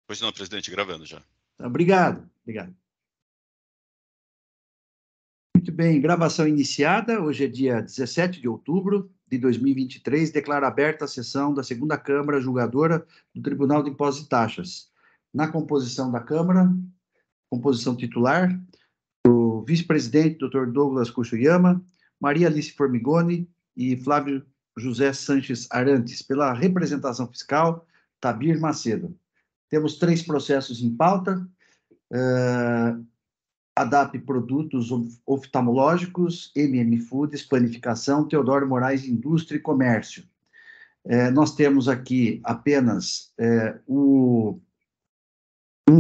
Pois não, presidente, gravando já. Obrigado. Muito bem, gravação iniciada. Hoje é dia 17 de outubro de 2023. Declaro aberta a sessão da segunda Câmara Julgadora do Tribunal de Impostos e Taxas. Na composição da Câmara, composição titular, o vice-presidente, Dr. Douglas Kuchiyama, Maria Alice Formigoni e Flávio José Sanches Arantes. Pela representação fiscal, Tabir Macedo. Temos 3 processos em pauta. ADAP Produtos Oftalmológicos, MM Foods, Planificação, Teodoro Moraes Indústria e Comércio. Nós temos aqui apenas um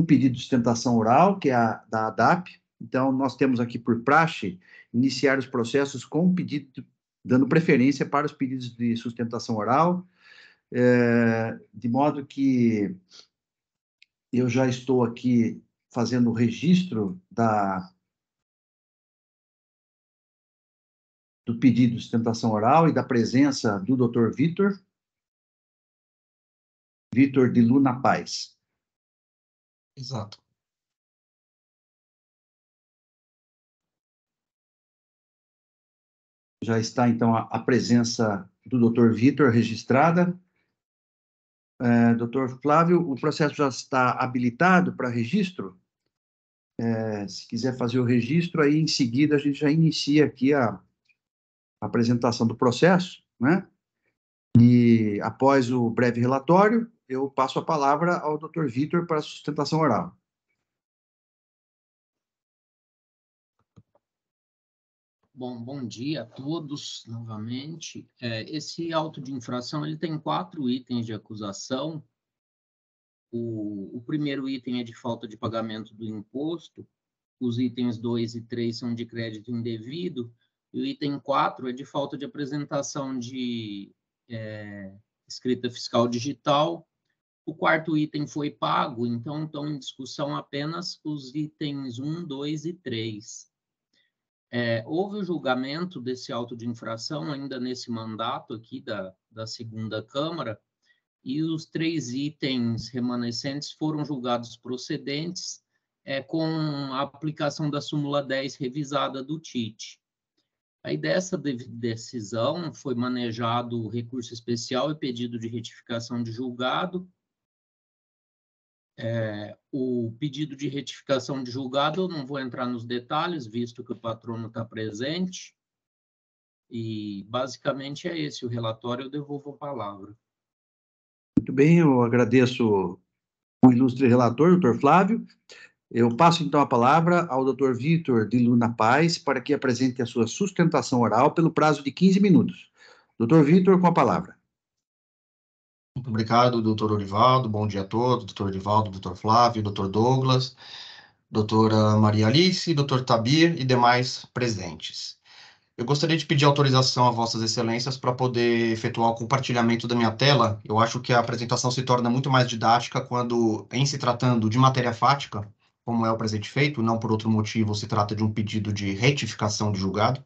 pedido de sustentação oral, que é da ADAP. Então, nós temos aqui por praxe iniciar os processos com pedido, dando preferência para os pedidos de sustentação oral, de modo que eu já estou aqui fazendo o registro do pedido de sustentação oral e da presença do Dr. Vitor de Luna Paz. Exato. Já está, então, a presença do Dr. Vitor registrada. Dr. Flávio, o processo já está habilitado para registro? Se quiser fazer o registro, aí em seguida a gente já inicia aqui a apresentação do processo, né? E após o breve relatório, eu passo a palavra ao Dr. Vitor para a sustentação oral. Bom dia a todos, novamente. Esse auto de infração ele tem 4 itens de acusação. O primeiro item é de falta de pagamento do imposto, os itens 2 e 3 são de crédito indevido, e o item 4 é de falta de apresentação de escrita fiscal digital. O 4º item foi pago, então estão em discussão apenas os itens 1, 2 e 3. Houve o julgamento desse auto de infração ainda nesse mandato aqui da segunda Câmara, e os 3 itens remanescentes foram julgados procedentes com a aplicação da súmula 10 revisada do TIT. Aí dessa decisão foi manejado o recurso especial e pedido de retificação de julgado. O pedido de retificação de julgado, eu não vou entrar nos detalhes, visto que o patrono está presente. E, basicamente, é esse o relatório, eu devolvo a palavra. Muito bem, eu agradeço o ilustre relator, Dr. Flávio. Eu passo, então, a palavra ao Dr. Vitor de Luna Paz para que apresente a sua sustentação oral pelo prazo de 15 minutos. Dr. Vitor, com a palavra. Muito obrigado, doutor Orivaldo. Bom dia a todos, doutor Orivaldo, doutor Flávio, doutor Douglas, doutora Maria Alice, doutor Tabir e demais presentes. Eu gostaria de pedir autorização a vossas excelências para poder efetuar o compartilhamento da minha tela. Eu acho que a apresentação se torna muito mais didática quando, em se tratando de matéria fática, como é o presente feito, não por outro motivo, se trata de um pedido de retificação de julgado,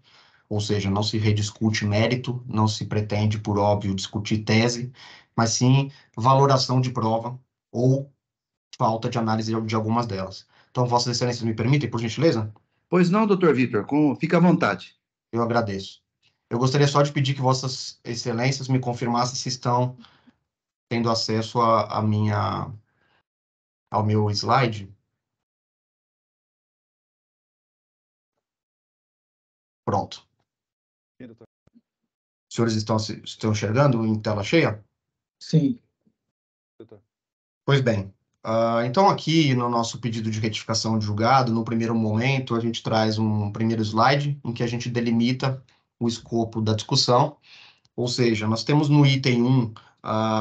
ou seja, não se rediscute mérito, não se pretende, por óbvio, discutir tese, mas sim valoração de prova ou falta de análise de algumas delas. Então, vossas excelências me permitem, por gentileza? Pois não, doutor Vitor, fica à vontade. Eu agradeço. Eu gostaria só de pedir que vossas excelências me confirmassem se estão tendo acesso ao meu slide. Pronto. Os senhores estão enxergando em tela cheia? Sim. Pois bem, então aqui no nosso pedido de retificação de julgado, no primeiro momento, a gente traz um primeiro slide em que a gente delimita o escopo da discussão, ou seja, nós temos no item 1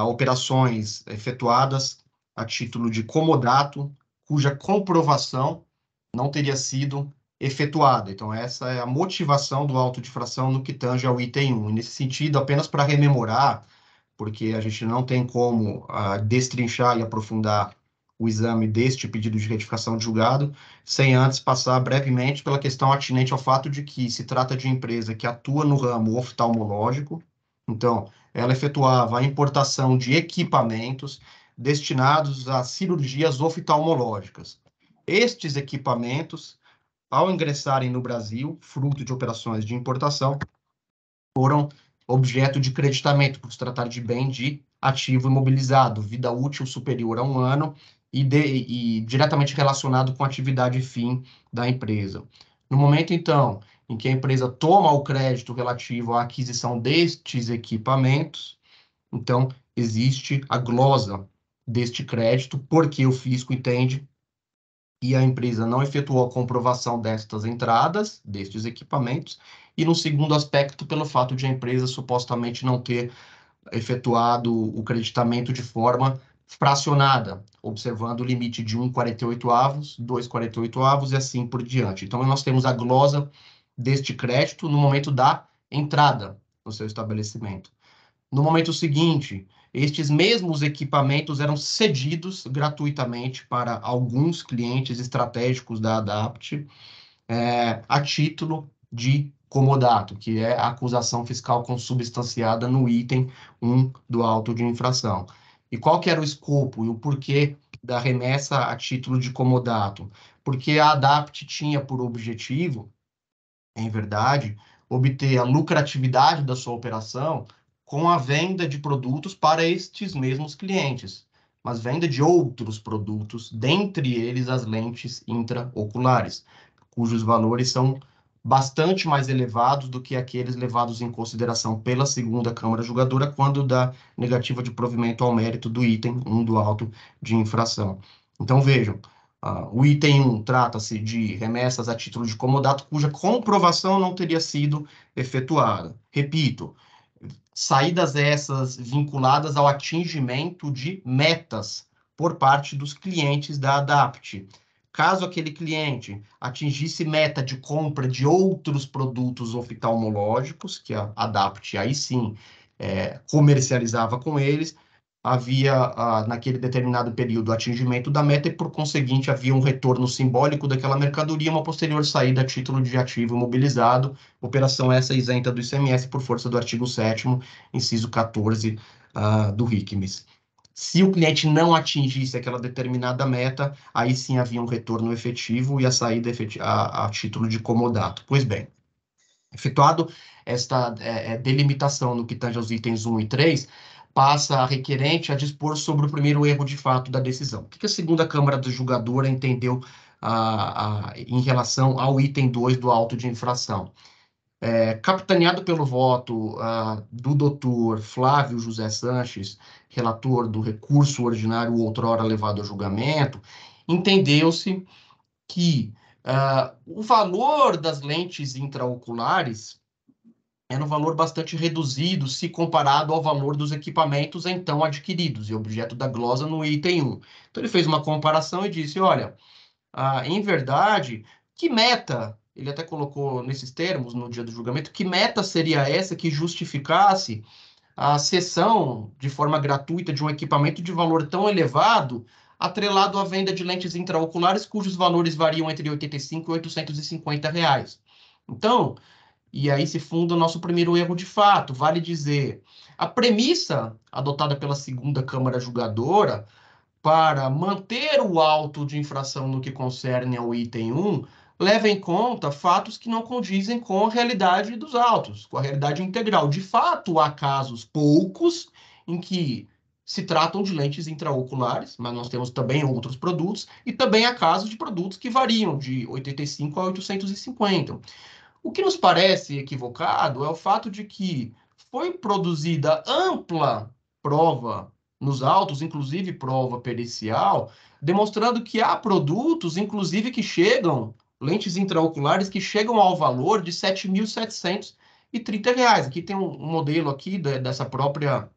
operações efetuadas a título de comodato, cuja comprovação não teria sido efetuada. Então, essa é a motivação do auto de infração no que tange ao item 1. E nesse sentido, apenas para rememorar, porque a gente não tem como destrinchar e aprofundar o exame deste pedido de retificação de julgado, sem antes passar brevemente pela questão atinente ao fato de que se trata de empresa que atua no ramo oftalmológico. Então, ela efetuava a importação de equipamentos destinados a cirurgias oftalmológicas. Estes equipamentos, ao ingressarem no Brasil, fruto de operações de importação, foram objeto de creditamento, por se tratar de bem de ativo imobilizado, vida útil superior a 1 ano e diretamente relacionado com a atividade fim da empresa. No momento, então, em que a empresa toma o crédito relativo à aquisição destes equipamentos, então, existe a glosa deste crédito, porque o fisco entende que a empresa não efetuou a comprovação destas entradas, destes equipamentos, e no segundo aspecto, pelo fato de a empresa supostamente não ter efetuado o creditamento de forma fracionada, observando o limite de 1,48avos, 2,48avos e assim por diante. Então, nós temos a glosa deste crédito no momento da entrada no seu estabelecimento. No momento seguinte, estes mesmos equipamentos eram cedidos gratuitamente para alguns clientes estratégicos da Adapt, a título de comodato, que é a acusação fiscal consubstanciada no item 1 do auto de infração. E qual que era o escopo e o porquê da remessa a título de comodato? Porque a Adapt tinha por objetivo, em verdade, obter a lucratividade da sua operação com a venda de produtos para estes mesmos clientes, mas venda de outros produtos, dentre eles as lentes intraoculares, cujos valores são bastante mais elevados do que aqueles levados em consideração pela segunda Câmara Julgadora quando da negativa de provimento ao mérito do item 1 do auto de infração. Então, vejam, o item 1 trata-se de remessas a título de comodato cuja comprovação não teria sido efetuada. Repito, saídas essas vinculadas ao atingimento de metas por parte dos clientes da Adapt. Caso aquele cliente atingisse meta de compra de outros produtos oftalmológicos, que a Adapt aí sim comercializava com eles, havia, naquele determinado período, atingimento da meta e, por conseguinte, havia um retorno simbólico daquela mercadoria, uma posterior saída a título de ativo imobilizado, operação essa isenta do ICMS por força do artigo 7º, inciso 14 do RICMES. Se o cliente não atingisse aquela determinada meta, aí sim havia um retorno efetivo e a saída a título de comodato. Pois bem, efetuado esta delimitação no que tange aos itens 1 e 3, passa a requerente a dispor sobre o primeiro erro de fato da decisão. O que a segunda Câmara do Julgadora entendeu em relação ao item 2 do auto de infração? Capitaneado pelo voto do doutor Flávio José Sanches, relator do recurso ordinário outrora levado a julgamento, entendeu-se que o valor das lentes intraoculares era um valor bastante reduzido se comparado ao valor dos equipamentos então adquiridos, e objeto da glosa no item 1. Então, ele fez uma comparação e disse, olha, em verdade, que meta, ele até colocou nesses termos no dia do julgamento, que meta seria essa que justificasse a cessão de forma gratuita de um equipamento de valor tão elevado, atrelado à venda de lentes intraoculares, cujos valores variam entre R$ 85 e R$ 850. Então, e aí se funda o nosso primeiro erro de fato, vale dizer, a premissa adotada pela segunda Câmara Julgadora para manter o auto de infração no que concerne ao item 1, leva em conta fatos que não condizem com a realidade dos autos, com a realidade integral. De fato, há casos poucos em que se tratam de lentes intraoculares, mas nós temos também outros produtos, e também há casos de produtos que variam de 85 a 850. O que nos parece equivocado é o fato de que foi produzida ampla prova nos autos, inclusive prova pericial, demonstrando que há produtos, inclusive, que chegam, lentes intraoculares, que chegam ao valor de R$ 7.730. Aqui tem um modelo aqui dessa própria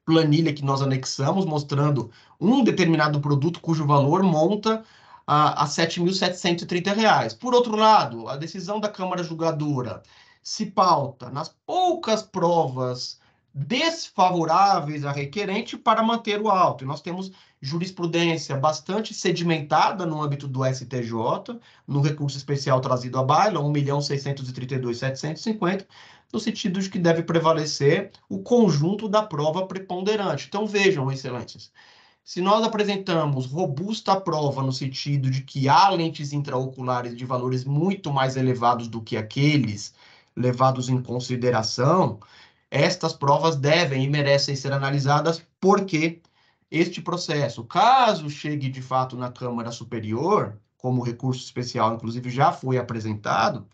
planilha que nós anexamos, mostrando um determinado produto cujo valor monta a R$ 7.730. Por outro lado, a decisão da Câmara Julgadora se pauta nas poucas provas desfavoráveis à requerente para manter o auto. E nós temos jurisprudência bastante sedimentada no âmbito do STJ, no recurso especial trazido à baila, 1.632.750, no sentido de que deve prevalecer o conjunto da prova preponderante. Então, vejam, excelências, se nós apresentamos robusta prova no sentido de que há lentes intraoculares de valores muito mais elevados do que aqueles levados em consideração, estas provas devem e merecem ser analisadas porque este processo, caso chegue de fato na Câmara Superior, como recurso especial, inclusive, já foi apresentado,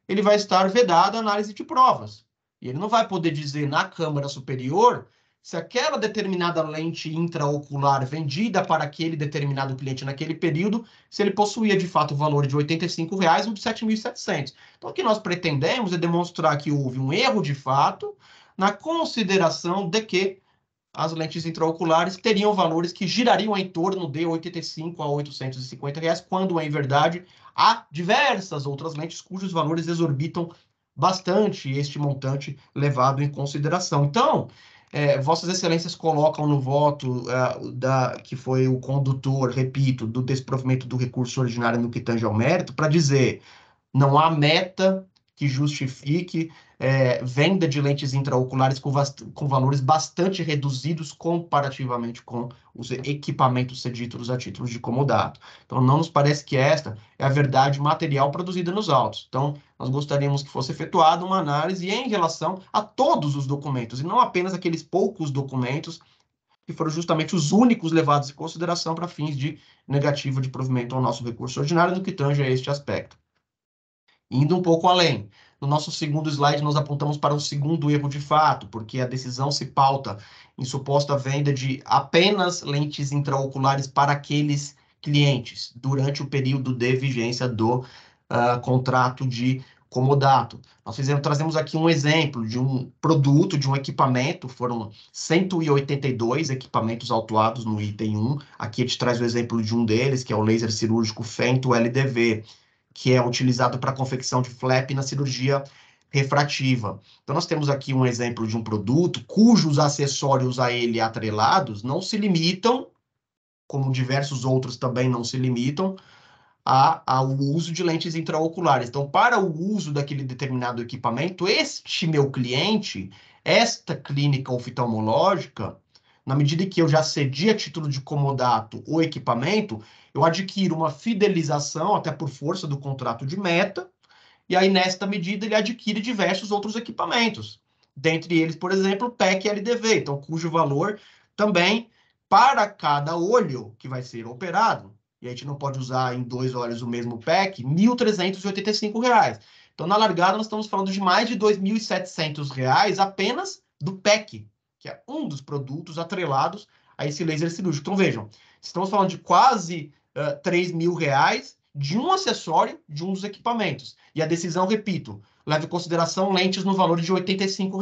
ele vai estar vedado a análise de provas. E ele não vai poder dizer na Câmara Superior se aquela determinada lente intraocular vendida para aquele determinado cliente naquele período, se ele possuía de fato o valor de R$ 85,00 ou de 7.700. Então, o que nós pretendemos é demonstrar que houve um erro de fato na consideração de que as lentes intraoculares teriam valores que girariam em torno de R$ 85 a R$ 850, quando, em verdade, há diversas outras lentes cujos valores exorbitam bastante este montante levado em consideração. Então, Vossas Excelências colocam no voto que foi o condutor, repito, do desprovimento do recurso ordinário no que tange ao mérito, para dizer não há meta que justifique venda de lentes intraoculares com valores bastante reduzidos comparativamente com os equipamentos cedidos a títulos de comodato. Então, não nos parece que esta é a verdade material produzida nos autos. Então, nós gostaríamos que fosse efetuada uma análise em relação a todos os documentos, e não apenas aqueles poucos documentos que foram justamente os únicos levados em consideração para fins de negativa de provimento ao nosso recurso ordinário no que tange a este aspecto. Indo um pouco além, no nosso segundo slide, nós apontamos para um segundo erro de fato, porque a decisão se pauta em suposta venda de apenas lentes intraoculares para aqueles clientes, durante o período de vigência do contrato de comodato. Nós trazemos aqui um exemplo de um produto, de um equipamento, foram 182 equipamentos autuados no item 1. Aqui a gente traz o exemplo de um deles, que é o laser cirúrgico Fento LDV, que é utilizado para a confecção de flap na cirurgia refrativa. Então, nós temos aqui um exemplo de um produto cujos acessórios a ele atrelados não se limitam, como diversos outros também não se limitam, ao uso de lentes intraoculares. Então, para o uso daquele determinado equipamento, este meu cliente, esta clínica oftalmológica, na medida em que eu já cedi a título de comodato o equipamento, eu adquiro uma fidelização, até por força do contrato de meta, e aí, nesta medida, ele adquire diversos outros equipamentos. Dentre eles, por exemplo, o PEC LDV, então, cujo valor também, para cada olho que vai ser operado, e a gente não pode usar em 2 olhos o mesmo PEC, R$ 1.385. Então, na largada, nós estamos falando de mais de R$ 2.700 apenas do PEC, que é um dos produtos atrelados a esse laser cirúrgico. Então, vejam, estamos falando de quase R$ 3.000 de um acessório de um dos equipamentos. E a decisão, repito, leva em consideração lentes no valor de R$ 85.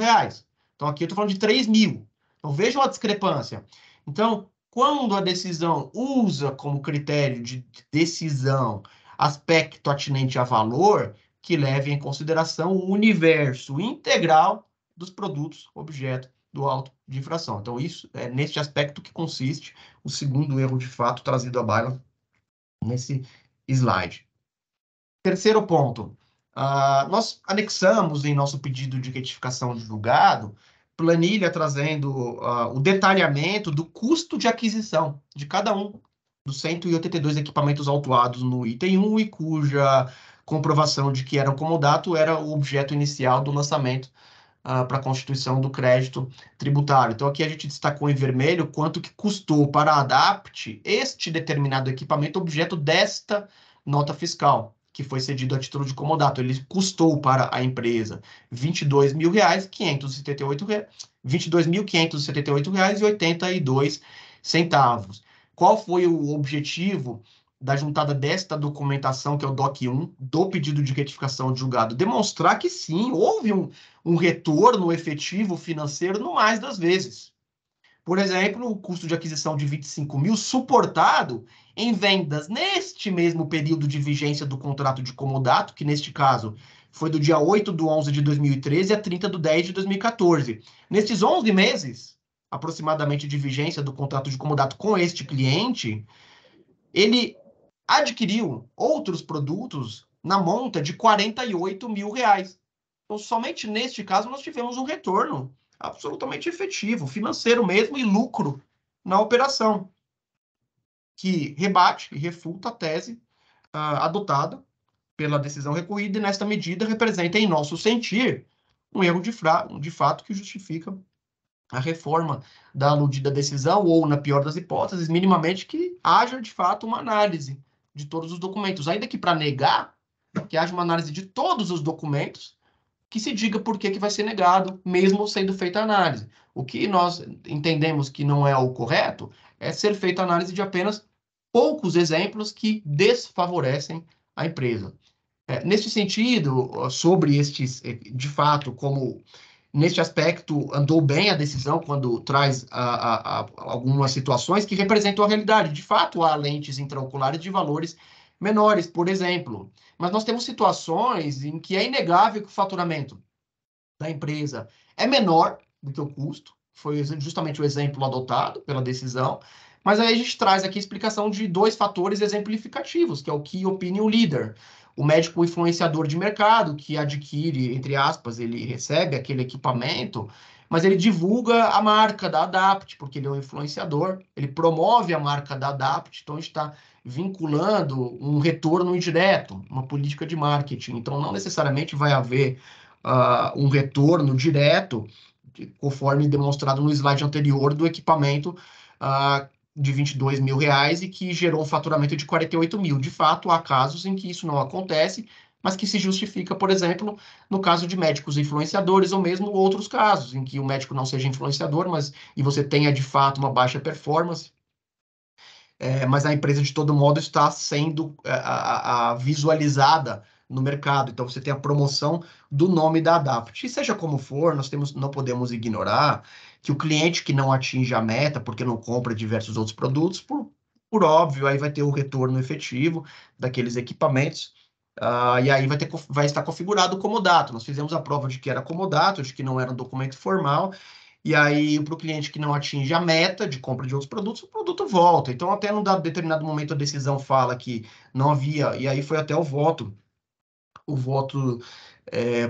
Então, aqui eu estou falando de 3.000. Então, vejam a discrepância. Então, quando a decisão usa como critério de decisão aspecto atinente a valor, que leve em consideração o universo integral dos produtos objeto do auto de infração. Então, isso é neste aspecto que consiste o segundo erro de fato trazido à baila nesse slide. Terceiro ponto, nós anexamos em nosso pedido de retificação de julgado planilha trazendo o detalhamento do custo de aquisição de cada um dos 182 equipamentos autuados no item 1 e cuja comprovação de que eram comodato era o objeto inicial do lançamento para a constituição do crédito tributário. Então, aqui a gente destacou em vermelho quanto que custou para a ADAPT este determinado equipamento objeto desta nota fiscal, que foi cedido a título de comodato. Ele custou para a empresa R$ 22.578,82. Qual foi o objetivo da juntada desta documentação, que é o DOC 1, do pedido de retificação de julgado? Demonstrar que sim, houve um retorno efetivo financeiro no mais das vezes. Por exemplo, o custo de aquisição de 25 mil suportado em vendas neste mesmo período de vigência do contrato de comodato, que neste caso foi do dia 8/11/2013 a 30/10/2014. Nestes 11 meses, aproximadamente, de vigência do contrato de comodato com este cliente, ele adquiriu outros produtos na monta de R$ 48.000. Então, somente neste caso, nós tivemos um retorno absolutamente efetivo, financeiro mesmo, e lucro na operação. que rebate e refuta a tese adotada pela decisão recorrida, e nesta medida representa, em nosso sentir, um erro de fato que justifica a reforma da aludida decisão, ou, na pior das hipóteses, minimamente que haja, de fato, uma análise de todos os documentos, ainda que para negar, que haja uma análise de todos os documentos, que se diga por que vai ser negado, mesmo sendo feita a análise. O que nós entendemos que não é o correto é ser feita a análise de apenas poucos exemplos que desfavorecem a empresa. Nesse sentido, sobre estes, de fato, como neste aspecto andou bem a decisão quando traz algumas situações que representam a realidade. De fato, há lentes intraoculares de valores menores, por exemplo. Mas nós temos situações em que é inegável que o faturamento da empresa é menor do que o custo, foi justamente o exemplo adotado pela decisão, mas aí a gente traz aqui a explicação de 2 fatores exemplificativos, que é o Key Opinion Leader, o médico influenciador de mercado, que adquire, entre aspas, ele recebe aquele equipamento, mas ele divulga a marca da Adapt, porque ele é um influenciador, ele promove a marca da Adapt, então a gente está vinculando um retorno indireto, uma política de marketing. Então, não necessariamente vai haver um retorno direto, conforme demonstrado no slide anterior, do equipamento de R$22 mil e que gerou um faturamento de 48 mil. De fato, há casos em que isso não acontece, mas que se justifica, por exemplo, no caso de médicos influenciadores, ou mesmo outros casos em que o médico não seja influenciador, e você tenha, de fato, uma baixa performance, mas a empresa, de todo modo, está sendo visualizada no mercado. Então, você tem a promoção do nome da Adapt. E seja como for, não podemos ignorar que o cliente que não atinge a meta, porque não compra diversos outros produtos, por óbvio, aí vai ter o retorno efetivo daqueles equipamentos, e aí vai estar configurado como comodato. Nós fizemos a prova de que era comodato, de que não era um documento formal, e aí, para o cliente que não atinge a meta de compra de outros produtos, o produto volta. Então, até num determinado momento, a decisão fala que não havia, e aí foi até o voto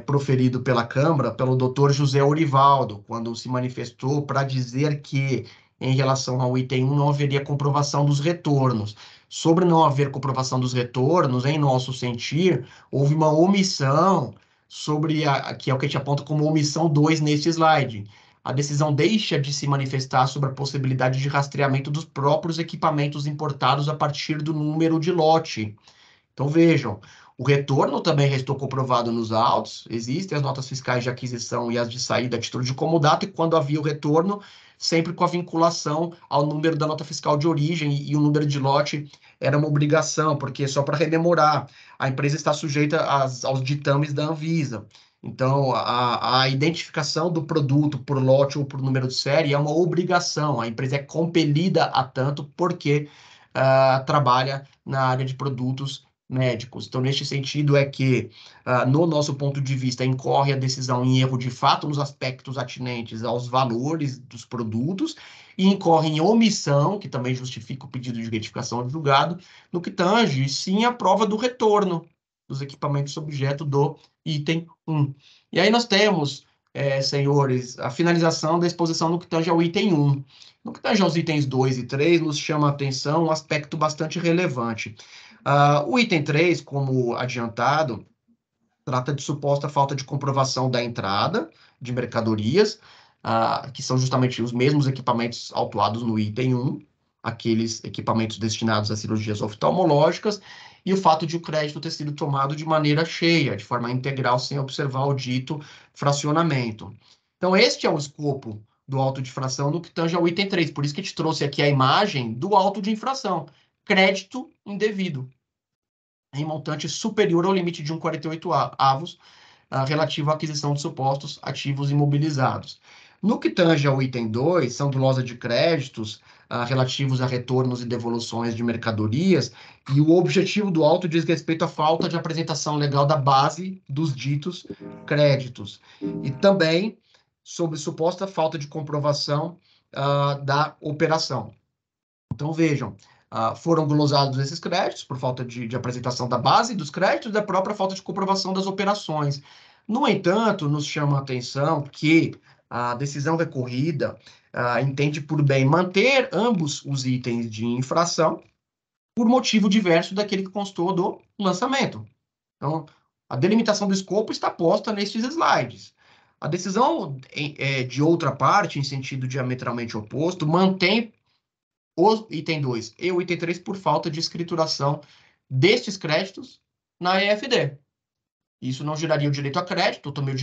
proferido pela Câmara, pelo doutor José Orivaldo, quando se manifestou para dizer que, em relação ao item 1, não haveria comprovação dos retornos. Sobre não haver comprovação dos retornos, em nosso sentir, houve uma omissão que é o que a gente aponta como omissão 2 neste slide. A decisão deixa de se manifestar sobre a possibilidade de rastreamento dos próprios equipamentos importados a partir do número de lote. Então, vejam, o retorno também restou comprovado nos autos, existem as notas fiscais de aquisição e as de saída a título de comodato, e quando havia o retorno, sempre com a vinculação ao número da nota fiscal de origem, e o número de lote era uma obrigação, porque, só para rememorar, a empresa está sujeita aos ditames da Anvisa. Então, a identificação do produto por lote ou por número de série é uma obrigação, a empresa é compelida a tanto porque trabalha na área de produtos médicos. Então, neste sentido, é que, no nosso ponto de vista, incorre a decisão em erro de fato nos aspectos atinentes aos valores dos produtos, e incorre em omissão, que também justifica o pedido de retificação do julgado, no que tange, sim, a prova do retorno dos equipamentos objeto do item 1. E aí nós temos, senhores, a finalização da exposição no que tange ao item 1. No que tange aos itens 2 e 3, nos chama a atenção um aspecto bastante relevante. O item 3, como adiantado, trata de suposta falta de comprovação da entrada de mercadorias, que são justamente os mesmos equipamentos autuados no item 1, aqueles equipamentos destinados a cirurgias oftalmológicas, e o fato de o crédito ter sido tomado de maneira cheia, de forma integral, sem observar o dito fracionamento. Então, este é o escopo do auto de infração no que tange ao item 3. Por isso que a gente trouxe aqui a imagem do auto de infração. Crédito indevido, em montante superior ao limite de 1,48 avos, relativo à aquisição de supostos ativos imobilizados. No que tange ao item 2, são glosa de créditos relativos a retornos e devoluções de mercadorias, e o objetivo do auto diz respeito à falta de apresentação legal da base dos ditos créditos, e também sobre suposta falta de comprovação da operação. Então, vejam, foram glosados esses créditos por falta de apresentação da base dos créditos e da própria falta de comprovação das operações. No entanto, nos chama a atenção que a decisão recorrida entende por bem manter ambos os itens de infração, por motivo diverso daquele que constou do lançamento. Então, a delimitação do escopo está posta nesses slides. A decisão de outra parte, em sentido diametralmente oposto, mantém o item 2 e o item 3 por falta de escrituração destes créditos na EFD. Isso não geraria o direito a crédito, eu tomei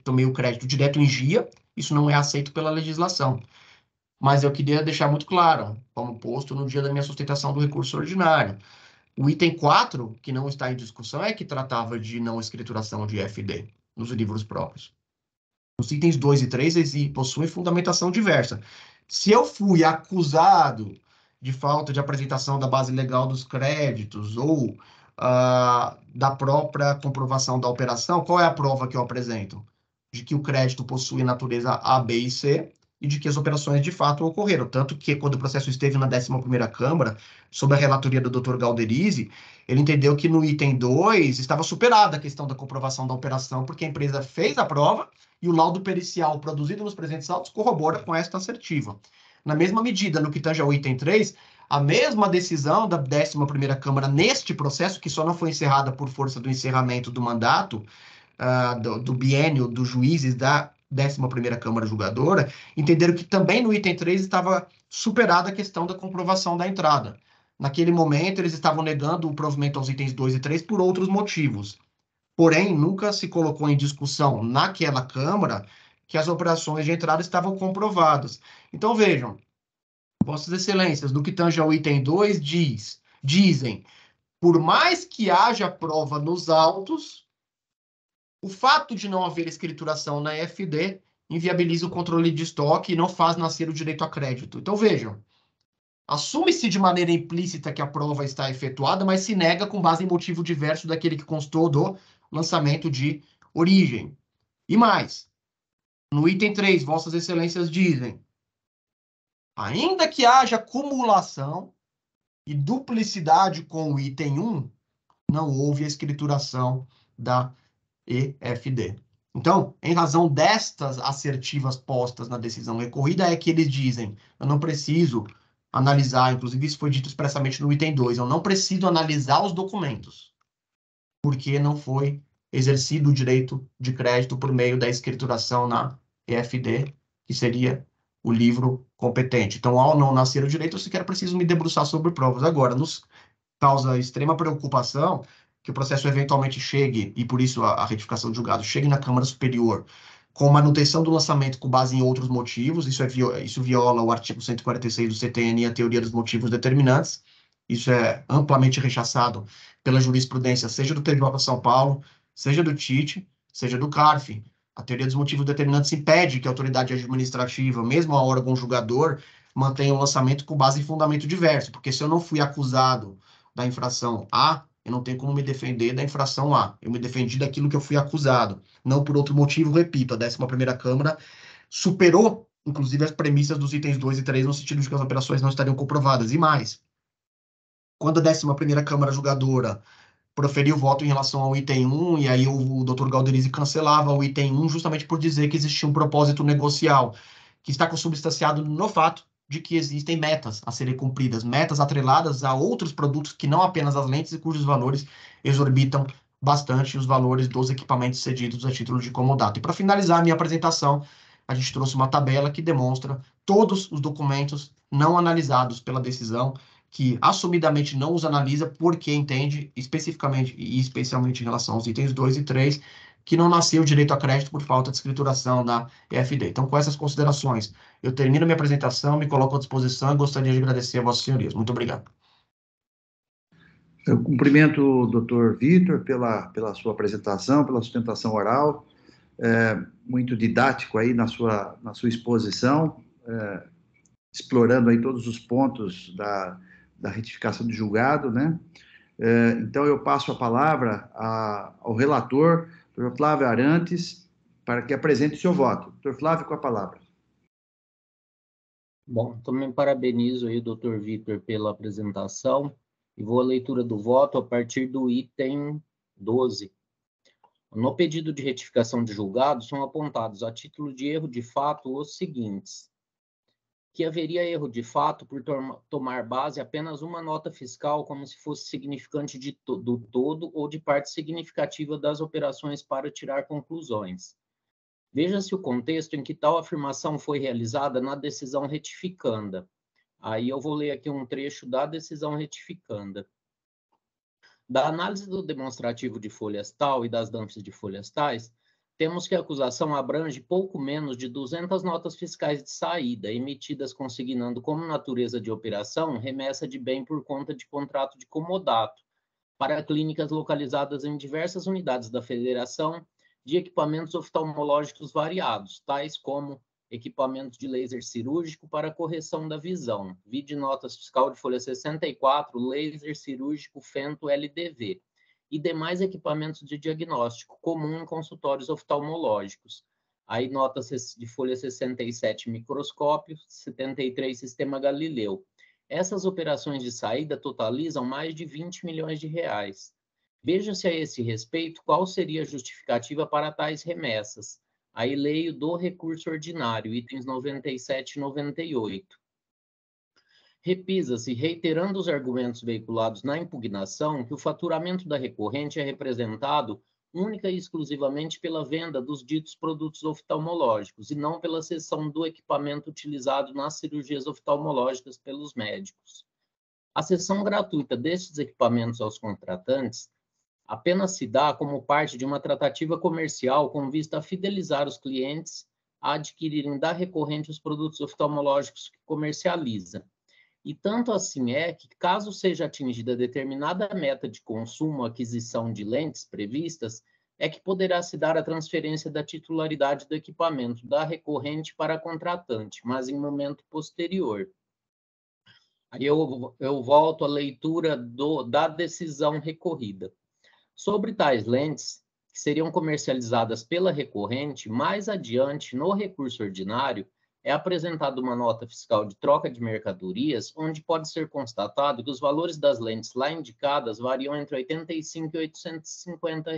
tomei o crédito direto em GIA, isso não é aceito pela legislação. Mas eu queria deixar muito claro, como posto no dia da minha sustentação do recurso ordinário. O item 4, que não está em discussão, é que tratava de não escrituração de EFD nos livros próprios. Os itens 2 e 3 possuem fundamentação diversa. Se eu fui acusado de falta de apresentação da base legal dos créditos ou da própria comprovação da operação, qual é a prova que eu apresento? De que o crédito possui natureza A, B e C e de que as operações de fato ocorreram. Tanto que, quando o processo esteve na 11ª Câmara, sob a relatoria do Dr. Galderizi, ele entendeu que no item 2 estava superada a questão da comprovação da operação, porque a empresa fez a prova e o laudo pericial produzido nos presentes autos corrobora com esta assertiva. Na mesma medida, no que tange ao item 3, a mesma decisão da 11ª Câmara neste processo, que só não foi encerrada por força do encerramento do mandato, do biênio dos juízes da 11ª Câmara Julgadora, entenderam que também no item 3 estava superada a questão da comprovação da entrada. Naquele momento, eles estavam negando o provimento aos itens 2 e 3 por outros motivos. Porém, nunca se colocou em discussão naquela Câmara que as operações de entrada estavam comprovadas. Então, vejam, Vossas Excelências, no que tange ao item 2, dizem, por mais que haja prova nos autos, o fato de não haver escrituração na EFD inviabiliza o controle de estoque e não faz nascer o direito a crédito. Então, vejam, assume-se de maneira implícita que a prova está efetuada, mas se nega com base em motivo diverso daquele que constou do lançamento de origem. E mais, no item 3, Vossas Excelências dizem, ainda que haja acumulação e duplicidade com o item 1, não houve a escrituração da EFD. Então, em razão destas assertivas postas na decisão recorrida, é que eles dizem, eu não preciso analisar, inclusive isso foi dito expressamente no item 2, eu não preciso analisar os documentos, porque não foi exercido o direito de crédito por meio da escrituração na EFD, que seria o livro competente. Então, ao não nascer o direito, eu sequer preciso me debruçar sobre provas. Agora, nos causa extrema preocupação que o processo eventualmente chegue, e por isso a retificação de julgado, chegue na Câmara Superior com manutenção do lançamento com base em outros motivos, isso viola o artigo 146 do CTN e a teoria dos motivos determinantes, isso é amplamente rechaçado pela jurisprudência, seja do TJ São Paulo, seja do TIT, seja do CARF. A teoria dos motivos determinantes impede que a autoridade administrativa, mesmo a órgão julgador, mantenha o lançamento com base em fundamento diverso, porque se eu não fui acusado da infração A, eu não tenho como me defender da infração A. Eu me defendi daquilo que eu fui acusado. Não por outro motivo, repito, a 11ª Câmara superou, inclusive, as premissas dos itens 2 e 3, no sentido de que as operações não estariam comprovadas. E mais, quando a 11ª Câmara Julgadora proferiu o voto em relação ao item 1, e aí o Dr. Galderizi cancelava o item 1 justamente por dizer que existia um propósito negocial, que está consubstanciado no fato de que existem metas a serem cumpridas, metas atreladas a outros produtos que não apenas as lentes e cujos valores exorbitam bastante os valores dos equipamentos cedidos a título de comodato. E para finalizar a minha apresentação, a gente trouxe uma tabela que demonstra todos os documentos não analisados pela decisão, que assumidamente não os analisa porque entende especificamente e especialmente em relação aos itens 2 e 3, que não nasceu direito a crédito por falta de escrituração da EFD. Então, com essas considerações, eu termino minha apresentação, me coloco à disposição e gostaria de agradecer a Vossas Senhorias. Muito obrigado. Eu cumprimento o doutor Vitor pela sua apresentação, pela sustentação oral, muito didático aí na sua exposição, explorando aí todos os pontos da retificação de julgado, né? Então, eu passo a palavra ao relator, Dr. Flávio Arantes, para que apresente o seu voto. Dr. Flávio, com a palavra. Bom, também parabenizo aí o Dr. Vitor pela apresentação e vou à leitura do voto a partir do item 12. No pedido de retificação de julgado, são apontados a título de erro de fato os seguintes. que haveria erro de fato por tomar base apenas uma nota fiscal como se fosse significante do todo ou de parte significativa das operações para tirar conclusões. Veja-se o contexto em que tal afirmação foi realizada na decisão retificanda. Aí eu vou ler aqui um trecho da decisão retificanda. Da análise do demonstrativo de folhas tal e das danças de folhas tais, temos que a acusação abrange pouco menos de 200 notas fiscais de saída, emitidas consignando como natureza de operação remessa de bem por conta de contrato de comodato, para clínicas localizadas em diversas unidades da Federação de equipamentos oftalmológicos variados, tais como equipamentos de laser cirúrgico para correção da visão, vide notas fiscal de folha 64, laser cirúrgico Fento LDV, e demais equipamentos de diagnóstico comum em consultórios oftalmológicos. Aí notas de folha 67, microscópio, 73, sistema Galileu. Essas operações de saída totalizam mais de 20 milhões de reais. Veja-se a esse respeito qual seria a justificativa para tais remessas. Aí leio do recurso ordinário, itens 97 e 98. Repisa-se, reiterando os argumentos veiculados na impugnação, que o faturamento da recorrente é representado única e exclusivamente pela venda dos ditos produtos oftalmológicos e não pela cessão do equipamento utilizado nas cirurgias oftalmológicas pelos médicos. A cessão gratuita destes equipamentos aos contratantes apenas se dá como parte de uma tratativa comercial com vista a fidelizar os clientes a adquirirem da recorrente os produtos oftalmológicos que comercializa. E tanto assim é que, caso seja atingida determinada meta de consumo ou aquisição de lentes previstas, é que poderá se dar a transferência da titularidade do equipamento da recorrente para a contratante, mas em momento posterior. Aí eu volto à leitura da decisão recorrida. Sobre tais lentes, que seriam comercializadas pela recorrente, mais adiante, no recurso ordinário, é apresentada uma nota fiscal de troca de mercadorias, onde pode ser constatado que os valores das lentes lá indicadas variam entre R$ 85 e R$ 850.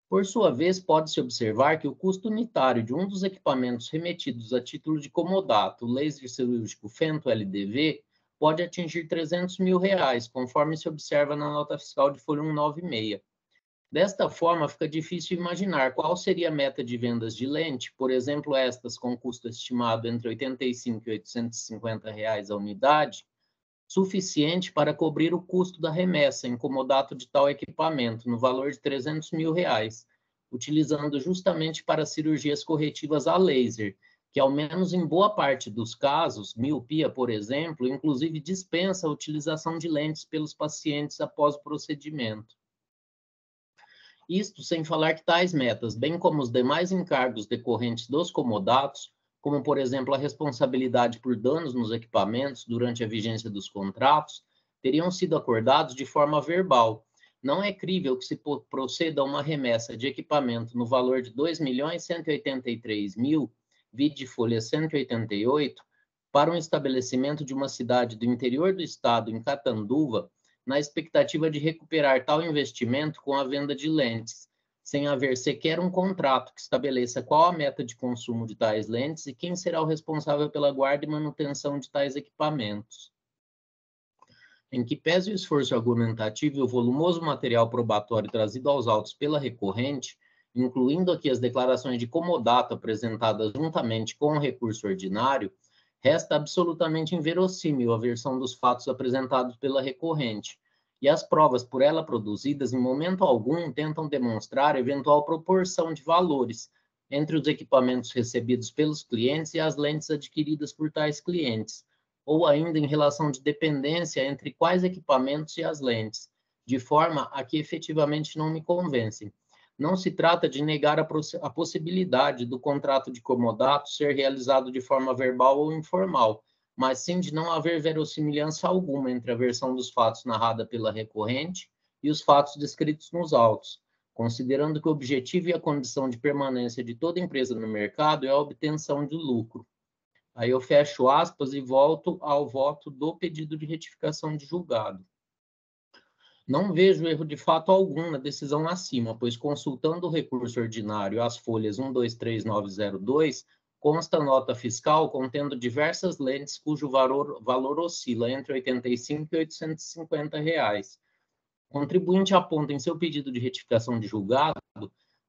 Por sua vez, pode-se observar que o custo unitário de um dos equipamentos remetidos a título de comodato, o laser cirúrgico Fento LDV, pode atingir R$ 300 mil, conforme se observa na nota fiscal de folha 196. Desta forma, fica difícil imaginar qual seria a meta de vendas de lente, por exemplo, estas com custo estimado entre R$ 85 e R$ 850 a unidade, suficiente para cobrir o custo da remessa em comodato de tal equipamento, no valor de R$ 300 mil, utilizando justamente para cirurgias corretivas a laser, que, ao menos em boa parte dos casos, miopia, por exemplo, inclusive dispensa a utilização de lentes pelos pacientes após o procedimento. Isto sem falar que tais metas, bem como os demais encargos decorrentes dos comodatos, como, por exemplo, a responsabilidade por danos nos equipamentos durante a vigência dos contratos, teriam sido acordados de forma verbal. Não é crível que se proceda a uma remessa de equipamento no valor de R$ 2.183.000, vide folha 188, para um estabelecimento de uma cidade do interior do estado, em Catanduva, na expectativa de recuperar tal investimento com a venda de lentes, sem haver sequer um contrato que estabeleça qual a meta de consumo de tais lentes e quem será o responsável pela guarda e manutenção de tais equipamentos. Em que pese o esforço argumentativo e o volumoso material probatório trazido aos autos pela recorrente, incluindo aqui as declarações de comodato apresentadas juntamente com o recurso ordinário, resta absolutamente inverossímil a versão dos fatos apresentados pela recorrente, e as provas por ela produzidas em momento algum tentam demonstrar eventual proporção de valores entre os equipamentos recebidos pelos clientes e as lentes adquiridas por tais clientes, ou ainda em relação de dependência entre quais equipamentos e as lentes, de forma a que efetivamente não me convencem. Não se trata de negar a possibilidade do contrato de comodato ser realizado de forma verbal ou informal, mas sim de não haver verossimilhança alguma entre a versão dos fatos narrada pela recorrente e os fatos descritos nos autos, considerando que o objetivo e a condição de permanência de toda empresa no mercado é a obtenção de lucro. Aí eu fecho aspas e volto ao voto do pedido de retificação de julgado. Não vejo erro de fato algum na decisão acima, pois consultando o recurso ordinário às folhas 123902, consta nota fiscal contendo diversas lentes cujo valor oscila entre R$ 85 e R$ 850. O contribuinte aponta em seu pedido de retificação de julgado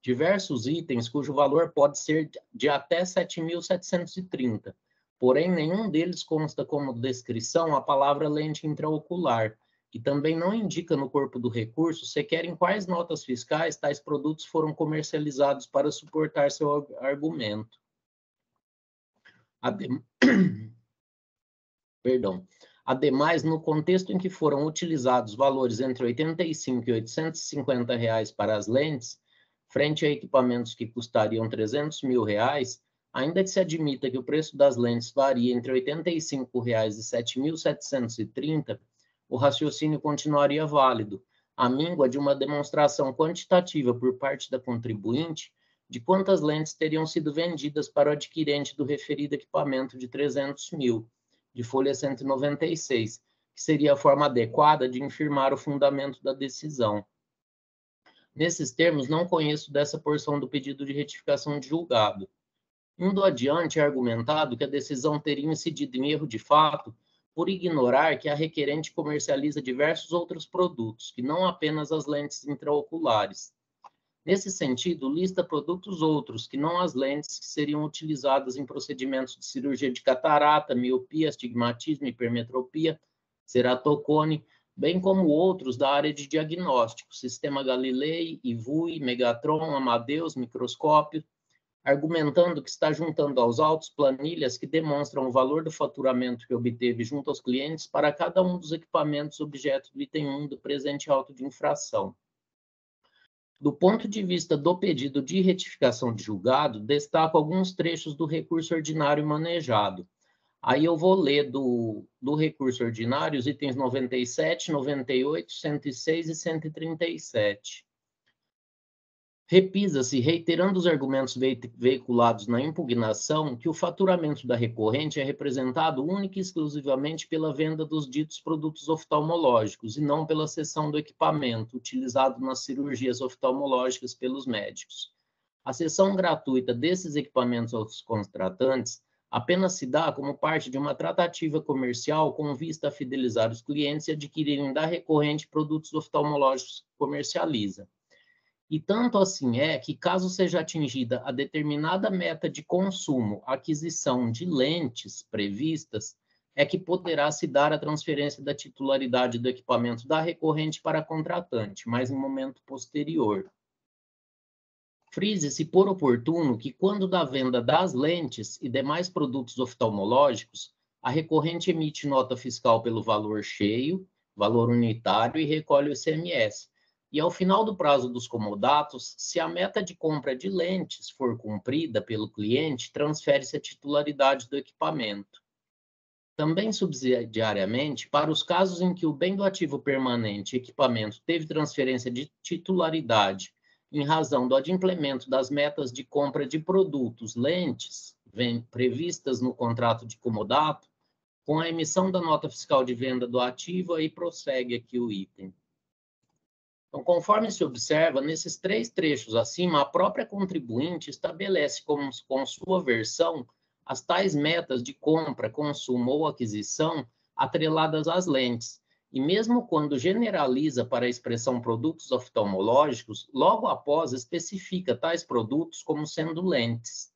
diversos itens cujo valor pode ser de até R$ 7.730, porém nenhum deles consta como descrição a palavra lente intraocular, e também não indica no corpo do recurso sequer em quais notas fiscais tais produtos foram comercializados para suportar seu argumento. Ademais, no contexto em que foram utilizados valores entre R$ 85 e R$ 850 para as lentes, frente a equipamentos que custariam R$ 300 mil, ainda que se admita que o preço das lentes varia entre R$ 85 e R$ 7.730, o raciocínio continuaria válido, à míngua de uma demonstração quantitativa por parte da contribuinte de quantas lentes teriam sido vendidas para o adquirente do referido equipamento de R$ 300 mil, de folha 196, que seria a forma adequada de infirmar o fundamento da decisão. Nesses termos, não conheço dessa porção do pedido de retificação de julgado. Indo adiante, é argumentado que a decisão teria incidido em erro de fato por ignorar que a requerente comercializa diversos outros produtos, que não apenas as lentes intraoculares. Nesse sentido, lista produtos outros, que não as lentes que seriam utilizadas em procedimentos de cirurgia de catarata, miopia, astigmatismo, hipermetropia, ceratocone, bem como outros da área de diagnóstico, Sistema Galilei, IVUI, Megatron, Amadeus, microscópio, argumentando que está juntando aos autos planilhas que demonstram o valor do faturamento que obteve junto aos clientes para cada um dos equipamentos objeto do item 1 do presente auto de infração. Do ponto de vista do pedido de retificação de julgado, destaco alguns trechos do recurso ordinário manejado. Aí eu vou ler do recurso ordinário os itens 97, 98, 106 e 137. Repisa-se, reiterando os argumentos veiculados na impugnação, que o faturamento da recorrente é representado única e exclusivamente pela venda dos ditos produtos oftalmológicos e não pela cessão do equipamento utilizado nas cirurgias oftalmológicas pelos médicos. A cessão gratuita desses equipamentos aos contratantes apenas se dá como parte de uma tratativa comercial com vista a fidelizar os clientes e adquirirem da recorrente produtos oftalmológicos que comercializa. E tanto assim é que, caso seja atingida a determinada meta de consumo, aquisição de lentes previstas, é que poderá se dar a transferência da titularidade do equipamento da recorrente para a contratante, mas em momento posterior. Frise-se por oportuno que, quando da venda das lentes e demais produtos oftalmológicos, a recorrente emite nota fiscal pelo valor cheio, valor unitário e recolhe o ICMS. E ao final do prazo dos comodatos, se a meta de compra de lentes for cumprida pelo cliente, transfere-se a titularidade do equipamento. Também subsidiariamente, para os casos em que o bem do ativo permanente equipamento teve transferência de titularidade em razão do adimplemento das metas de compra de produtos, lentes, previstas no contrato de comodato, com a emissão da nota fiscal de venda do ativo, aí prossegue aqui o item. Então, conforme se observa, nesses três trechos acima, a própria contribuinte estabelece com sua versão as tais metas de compra, consumo ou aquisição atreladas às lentes. E mesmo quando generaliza para a expressão produtos oftalmológicos, logo após especifica tais produtos como sendo lentes.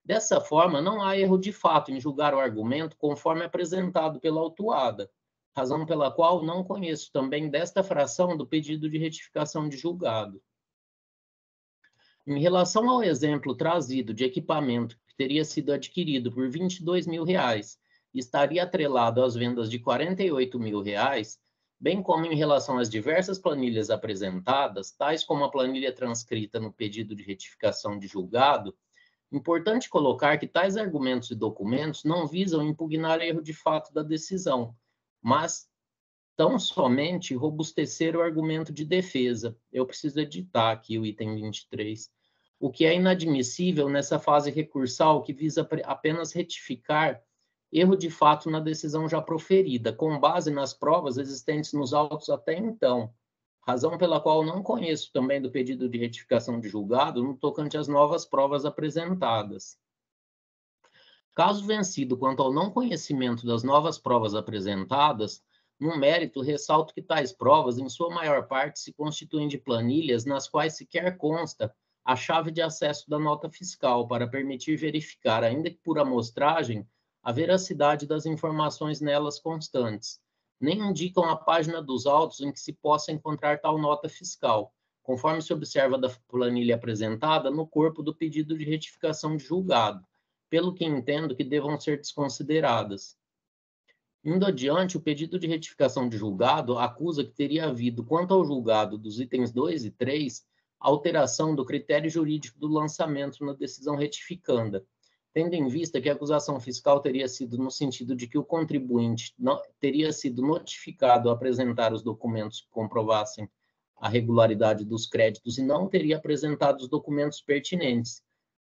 Dessa forma, não há erro de fato em julgar o argumento conforme apresentado pela autuada, razão pela qual não conheço também desta fração do pedido de retificação de julgado. Em relação ao exemplo trazido de equipamento que teria sido adquirido por R$ 22 mil e estaria atrelado às vendas de R$ 48 mil, bem como em relação às diversas planilhas apresentadas, tais como a planilha transcrita no pedido de retificação de julgado, importante colocar que tais argumentos e documentos não visam impugnar erro de fato da decisão, mas tão somente robustecer o argumento de defesa. Eu preciso editar aqui o item 23. O que é inadmissível nessa fase recursal que visa apenas retificar erro de fato na decisão já proferida, com base nas provas existentes nos autos até então, razão pela qual não conheço também do pedido de retificação de julgado no tocante às novas provas apresentadas. Caso vencido quanto ao não conhecimento das novas provas apresentadas, no mérito, ressalto que tais provas, em sua maior parte, se constituem de planilhas nas quais sequer consta a chave de acesso da nota fiscal para permitir verificar, ainda que por amostragem, a veracidade das informações nelas constantes. Nem indicam a página dos autos em que se possa encontrar tal nota fiscal, conforme se observa da planilha apresentada no corpo do pedido de retificação de julgado, pelo que entendo que devam ser desconsideradas. Indo adiante, o pedido de retificação de julgado acusa que teria havido, quanto ao julgado dos itens 2 e 3, alteração do critério jurídico do lançamento na decisão retificanda, tendo em vista que a acusação fiscal teria sido no sentido de que o contribuinte teria sido notificado a apresentar os documentos que comprovassem a regularidade dos créditos e não teria apresentado os documentos pertinentes,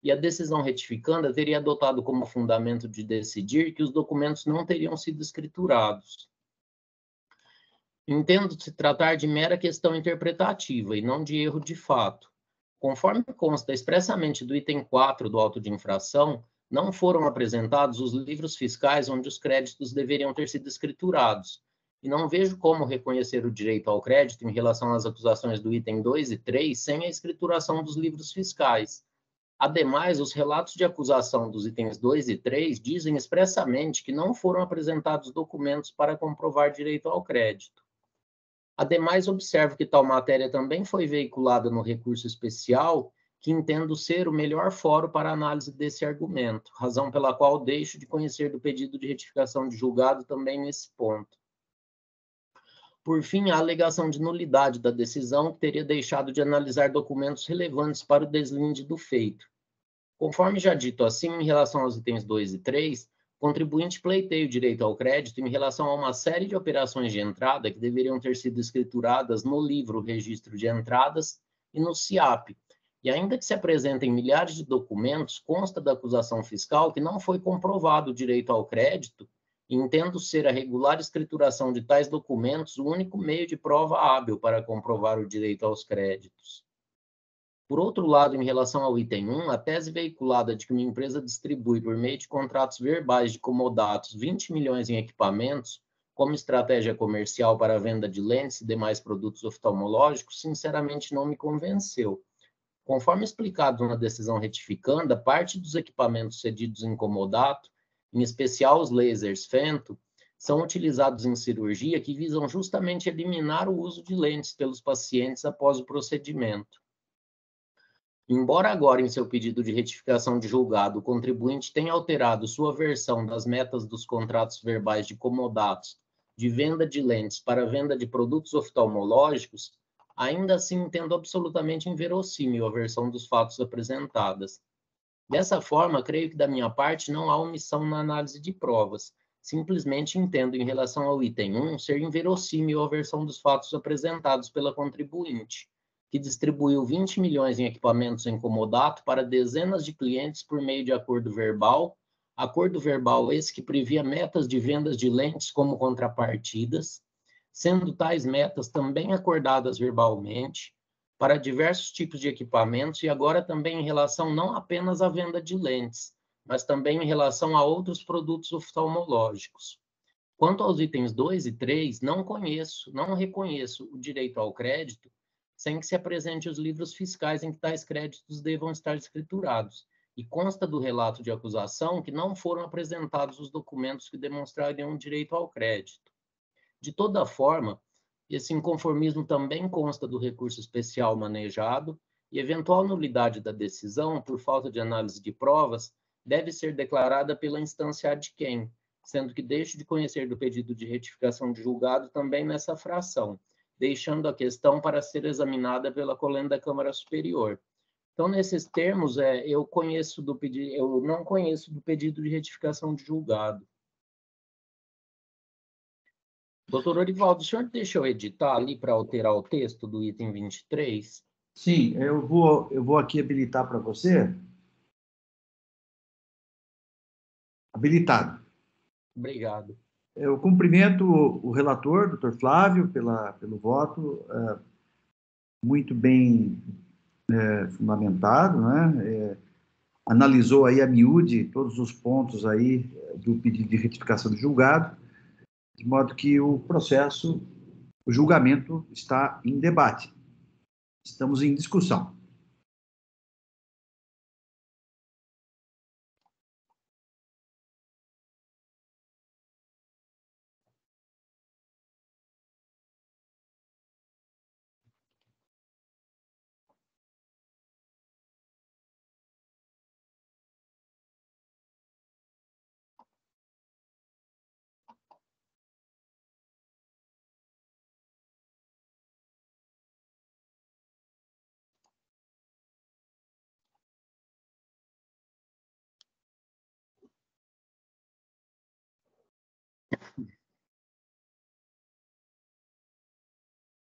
e a decisão retificanda teria adotado como fundamento de decidir que os documentos não teriam sido escriturados. Entendo se tratar de mera questão interpretativa e não de erro de fato. Conforme consta expressamente do item 4 do auto de infração, não foram apresentados os livros fiscais onde os créditos deveriam ter sido escriturados, e não vejo como reconhecer o direito ao crédito em relação às acusações do item 2 e 3 sem a escrituração dos livros fiscais. Ademais, os relatos de acusação dos itens 2 e 3 dizem expressamente que não foram apresentados documentos para comprovar direito ao crédito. Ademais, observo que tal matéria também foi veiculada no recurso especial, que entendo ser o melhor fórum para análise desse argumento, razão pela qual deixo de conhecer do pedido de retificação de julgado também nesse ponto. Por fim, a alegação de nulidade da decisão que teria deixado de analisar documentos relevantes para o deslinde do feito. Conforme já dito assim, em relação aos itens 2 e 3, o contribuinte pleiteia o direito ao crédito em relação a uma série de operações de entrada que deveriam ter sido escrituradas no livro Registro de Entradas e no CIAP, e ainda que se apresentem milhares de documentos, consta da acusação fiscal que não foi comprovado o direito ao crédito, e entendo ser a regular escrituração de tais documentos o único meio de prova hábil para comprovar o direito aos créditos. Por outro lado, em relação ao item 1, a tese veiculada de que uma empresa distribui por meio de contratos verbais de comodatos 20 milhões em equipamentos, como estratégia comercial para a venda de lentes e demais produtos oftalmológicos, sinceramente não me convenceu. Conforme explicado na decisão retificanda, parte dos equipamentos cedidos em comodato, em especial os lasers Fento, são utilizados em cirurgia que visam justamente eliminar o uso de lentes pelos pacientes após o procedimento. Embora agora, em seu pedido de retificação de julgado, o contribuinte tenha alterado sua versão das metas dos contratos verbais de comodatos de venda de lentes para venda de produtos oftalmológicos, ainda assim entendo absolutamente inverossímil a versão dos fatos apresentadas. Dessa forma, creio que da minha parte não há omissão na análise de provas. Simplesmente entendo em relação ao item 1 ser inverossímil a versão dos fatos apresentados pela contribuinte, que distribuiu 20 milhões em equipamentos em comodato para dezenas de clientes por meio de acordo verbal esse que previa metas de vendas de lentes como contrapartidas, sendo tais metas também acordadas verbalmente para diversos tipos de equipamentos e agora também em relação não apenas à venda de lentes, mas também em relação a outros produtos oftalmológicos. Quanto aos itens 2 e 3, não reconheço o direito ao crédito sem que se apresente os livros fiscais em que tais créditos devam estar escriturados, e consta do relato de acusação que não foram apresentados os documentos que demonstrariam o direito ao crédito. De toda forma, esse inconformismo também consta do recurso especial manejado, e eventual nulidade da decisão, por falta de análise de provas, deve ser declarada pela instância ad quem, sendo que deixo de conhecer do pedido de retificação de julgado também nessa fração, deixando a questão para ser examinada pela colenda da Câmara Superior. Então, nesses termos, eu não conheço do pedido de retificação de julgado. Doutor Orivaldo, o senhor deixa eu editar ali para alterar o texto do item 23? Sim, eu vou aqui habilitar para você. Habilitado. Obrigado. Eu cumprimento o relator, doutor Flávio, pelo voto, muito bem fundamentado, né? analisou aí a miúde todos os pontos aí do pedido de retificação do julgado, de modo que o processo, o julgamento está em debate. Estamos em discussão.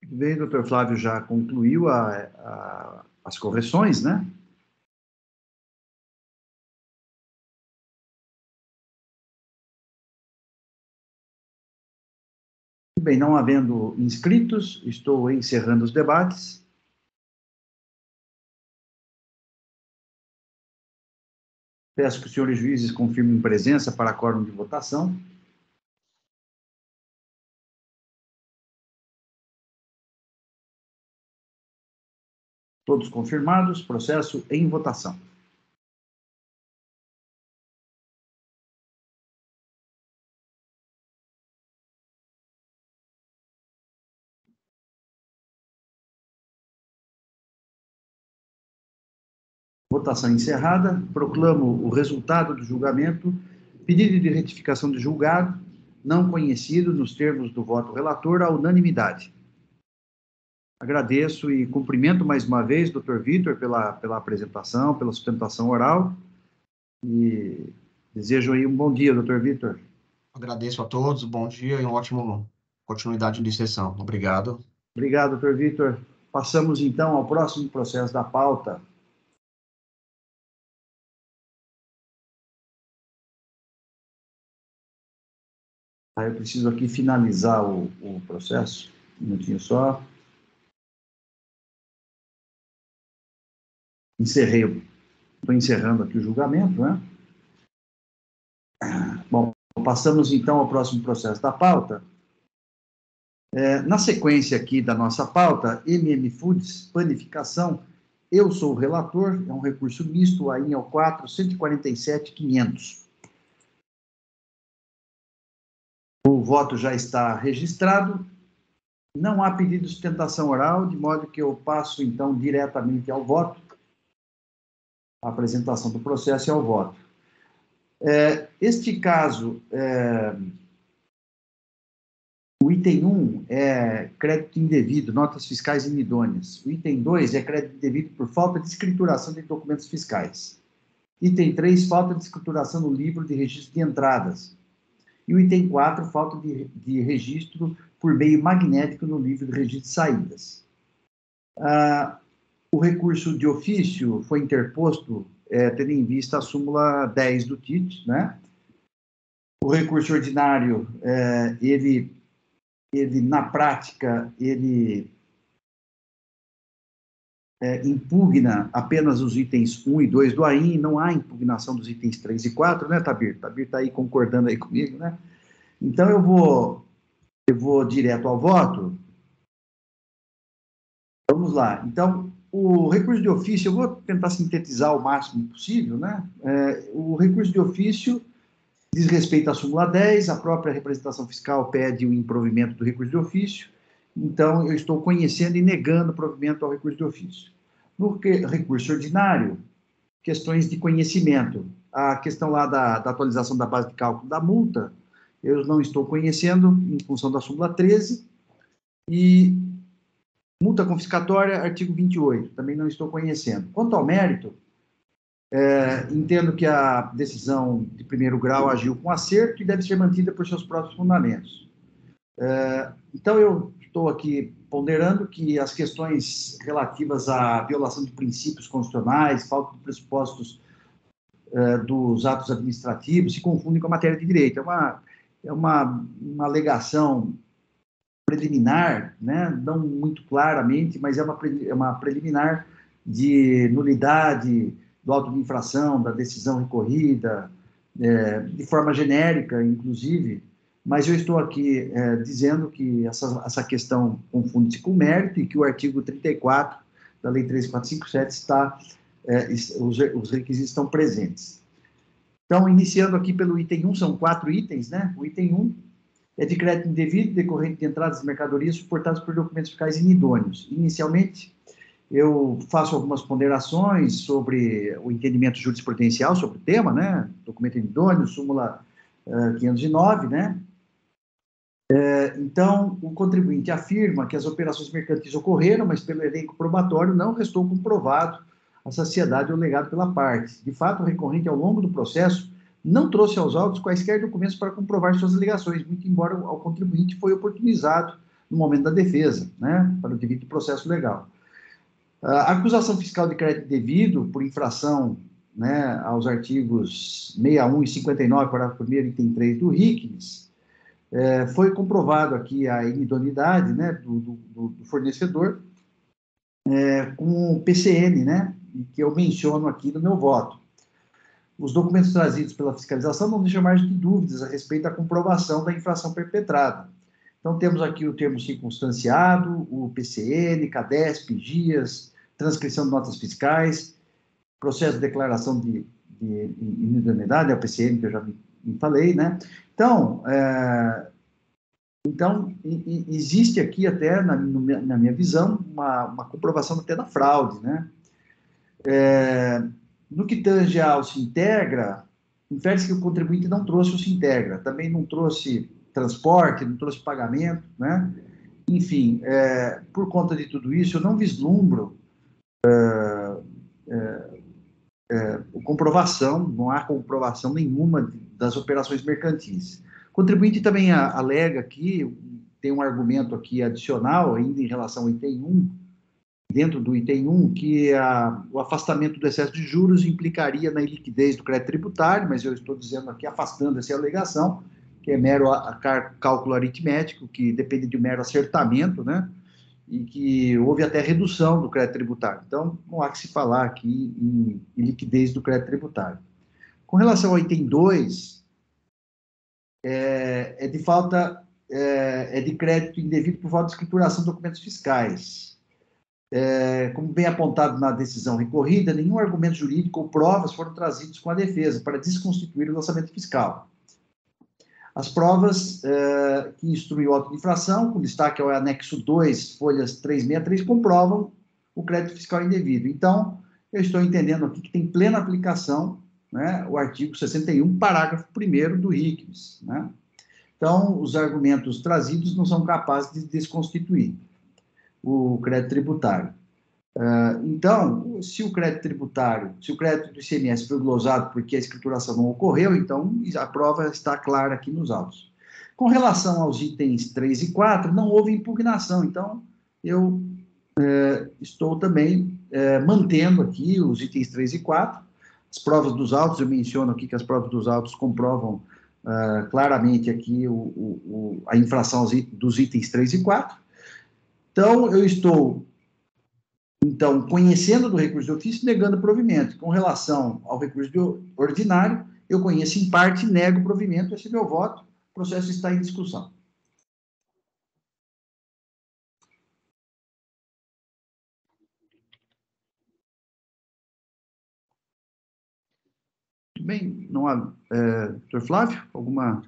Bem, o doutor Flávio já concluiu as correções, né? Bem, não havendo inscritos, estou encerrando os debates. Peço que os senhores juízes confirmem presença para quórum de votação. Todos confirmados, processo em votação. Votação encerrada. Proclamo o resultado do julgamento. Pedido de retificação do julgado, não conhecido nos termos do voto relator, à unanimidade. Agradeço e cumprimento mais uma vez o Dr. Vitor pela apresentação, pela sustentação oral. E desejo aí um bom dia, Dr. Vitor. Agradeço a todos, bom dia e uma ótima continuidade de sessão. Obrigado. Obrigado, Dr. Vitor. Passamos, então, ao próximo processo da pauta. Eu preciso aqui finalizar o processo. Um minutinho só. Estou encerrando aqui o julgamento, né? Bom, passamos então ao próximo processo da pauta. Na sequência aqui da nossa pauta, MM Foods, panificação, eu sou o relator, é um recurso misto, AIN ao 4, 147.500. O voto já está registrado, não há pedido de sustentação oral, de modo que eu passo, então, diretamente ao voto, a apresentação do processo e ao voto. Este caso, o item 1 é crédito indevido, notas fiscais inidôneas. O item 2 é crédito indevido por falta de escrituração de documentos fiscais. Item 3, falta de escrituração no livro de registro de entradas. E o item 4, falta de registro por meio magnético no livro de registro de saídas. O recurso de ofício foi interposto, tendo em vista a súmula 10 do TIT, né? O recurso ordinário, ele na prática, ele impugna apenas os itens 1 e 2 do AIN, não há impugnação dos itens 3 e 4, né, Tabir? Tabir está aí concordando aí comigo, né? Então, eu vou direto ao voto. Vamos lá. Então, o recurso de ofício, eu vou tentar sintetizar o máximo possível, né? O recurso de ofício diz respeito à súmula 10, a própria representação fiscal pede o improvimento do recurso de ofício, então eu estou conhecendo e negando o provimento ao recurso de ofício. No recurso ordinário, questões de conhecimento. A questão lá da atualização da base de cálculo da multa, eu não estou conhecendo em função da súmula 13, e multa confiscatória, artigo 28, também não estou conhecendo. Quanto ao mérito, entendo que a decisão de primeiro grau agiu com acerto e deve ser mantida por seus próprios fundamentos. Então, eu estou aqui ponderando que as questões relativas à violação de princípios constitucionais, falta de pressupostos dos atos administrativos, se confundem com a matéria de direito. É uma alegação preliminar, né? Não muito claramente, mas é uma preliminar de nulidade do auto de infração, da decisão recorrida, de forma genérica, inclusive, mas eu estou aqui dizendo que essa questão confunde-se com mérito e que o artigo 34 da Lei 13.457 está, os requisitos estão presentes. Então, iniciando aqui pelo item 1, são 4 itens, né? O item 1 é de crédito indevido decorrente de entradas de mercadorias suportadas por documentos fiscais inidôneos. Inicialmente, eu faço algumas ponderações sobre o entendimento jurisprudencial sobre o tema, né? Documento inidôneo, súmula 509, né? Então, o contribuinte afirma que as operações mercantis ocorreram, mas pelo elenco probatório não restou comprovado a saciedade ou legado pela parte. De fato, o recorrente, ao longo do processo, não trouxe aos autos quaisquer documentos para comprovar suas alegações, muito embora ao contribuinte foi oportunizado no momento da defesa, né, para o devido processo legal. A acusação fiscal de crédito devido por infração, né, aos artigos 61 e 59, parágrafo 1º, item 3 do RICNES, foi comprovado aqui a inidoneidade, né, do fornecedor com o PCN, né, que eu menciono aqui no meu voto. Os documentos trazidos pela fiscalização não deixam margem de dúvidas a respeito da comprovação da infração perpetrada. Então, temos aqui o termo circunstanciado, o PCN, CADESP, GIAS, transcrição de notas fiscais, processo de declaração de inidoneidade, é o PCN que eu já me falei, né? Então, existe aqui até, na minha visão, uma comprovação até da fraude, né? No que tange ao Sintegra, infere-se que o contribuinte não trouxe o Sintegra, também não trouxe transporte, não trouxe pagamento, né? Enfim, por conta de tudo isso, eu não vislumbro comprovação, não há comprovação nenhuma das operações mercantis. O contribuinte também alega aqui, tem um argumento aqui adicional, ainda em relação ao item 1, dentro do item 1, que o afastamento do excesso de juros implicaria na iliquidez do crédito tributário, mas eu estou dizendo aqui, afastando essa alegação, que é mero cálculo aritmético, que depende de um mero acertamento, né? E que houve até redução do crédito tributário. Então, não há que se falar aqui em liquidez do crédito tributário. Com relação ao item 2, é de crédito indevido por falta de escrituração de documentos fiscais. Como bem apontado na decisão recorrida, nenhum argumento jurídico ou provas foram trazidos com a defesa para desconstituir o lançamento fiscal. As provas que instruem o auto de infração, com destaque ao anexo 2, folhas 363, comprovam o crédito fiscal indevido. Então, eu estou entendendo aqui que tem plena aplicação, né, o artigo 61, parágrafo 1º do RICNES, né? Então, os argumentos trazidos não são capazes de desconstituir o crédito tributário. Então, se o crédito do ICMS foi glosado porque a escrituração não ocorreu, então a prova está clara aqui nos autos. Com relação aos itens 3 e 4, não houve impugnação, então eu estou também mantendo aqui os itens 3 e 4. As provas dos autos, eu menciono aqui que as provas dos autos comprovam claramente aqui a infração dos itens 3 e 4. Então, eu estou conhecendo do recurso de ofício, negando o provimento. Com relação ao recurso ordinário, eu conheço em parte e nego o provimento. Esse é meu voto. O processo está em discussão. Muito bem. Não há... Dr. Flávio, alguma...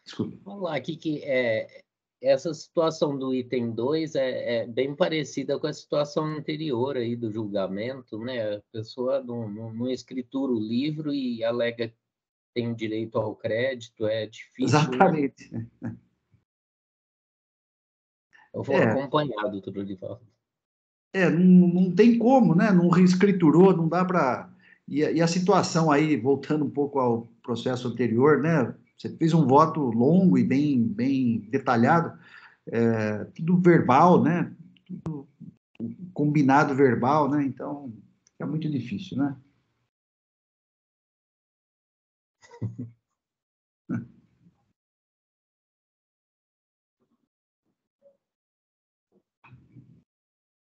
Desculpa. Vamos lá, aqui que essa situação do item 2 é bem parecida com a situação anterior aí do julgamento, né? A pessoa não escritura o livro e alega que tem direito ao crédito, é difícil. Exatamente. Eu vou acompanhado, tudo de volta. Não tem como, né? Não reescriturou, não dá para... E a situação aí, voltando um pouco ao processo anterior, né? Você fez um voto longo e bem detalhado, tudo verbal, né? Tudo combinado verbal, né? Então, é muito difícil, né?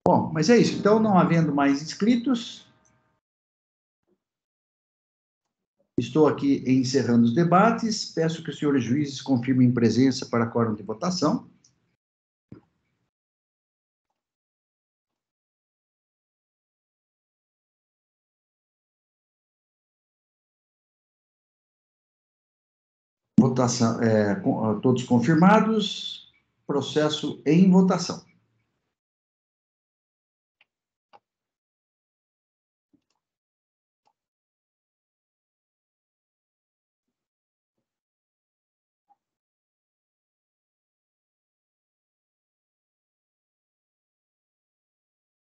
Bom, mas é isso. Então, não havendo mais inscritos, Estou aqui encerrando os debates. Peço que os senhores juízes confirmem presença para quórum de votação. Votação, todos confirmados. Processo em votação.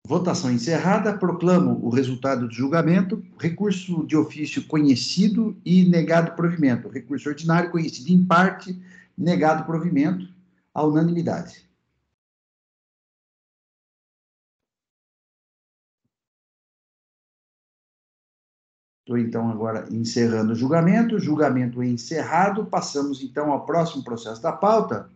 Votação encerrada. Proclamo o resultado do julgamento. Recurso de ofício conhecido e negado provimento. Recurso ordinário conhecido em parte, negado provimento, à unanimidade. Estou, então, agora encerrando o julgamento. Julgamento encerrado. Passamos, então, ao próximo processo da pauta,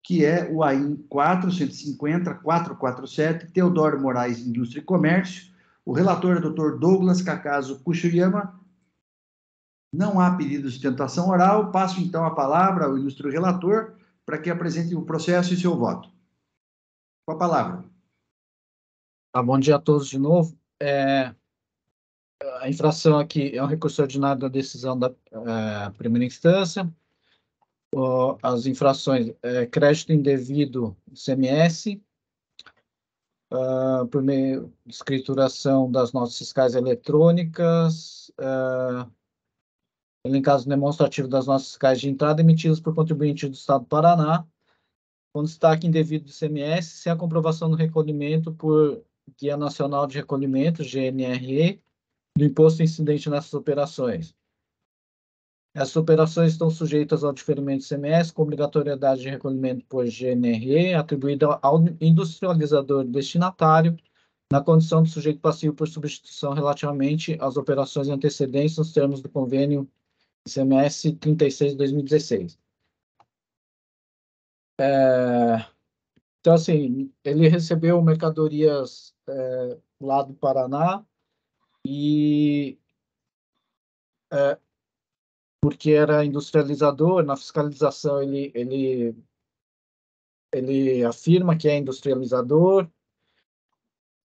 que é o AIN 450-447, Teodoro Moraes, Indústria e Comércio. O relator é o Dr. Douglas Kakazo Kuchiyama. Não há pedido de sustentação oral. Passo, então, a palavra ao ilustre relator para que apresente o processo e seu voto. Com a palavra. Bom dia a todos de novo. A infração aqui é um recurso ordinário da decisão da primeira instância. As infrações, crédito indevido ICMS, por meio de escrituração das notas fiscais eletrônicas, elencados demonstrativos das notas fiscais de entrada emitidas por contribuinte do Estado do Paraná, com destaque indevido do ICMS, sem a comprovação do recolhimento por Guia Nacional de Recolhimento, GNRE, do imposto incidente nessas operações. Essas operações estão sujeitas ao diferimento do ICMS, com obrigatoriedade de recolhimento por GNRE, atribuída ao industrializador destinatário, na condição de sujeito passivo por substituição relativamente às operações antecedentes nos termos do convênio ICMS 36 de 2016. Então, assim, ele recebeu mercadorias lá do Paraná e porque era industrializador, na fiscalização ele afirma que é industrializador,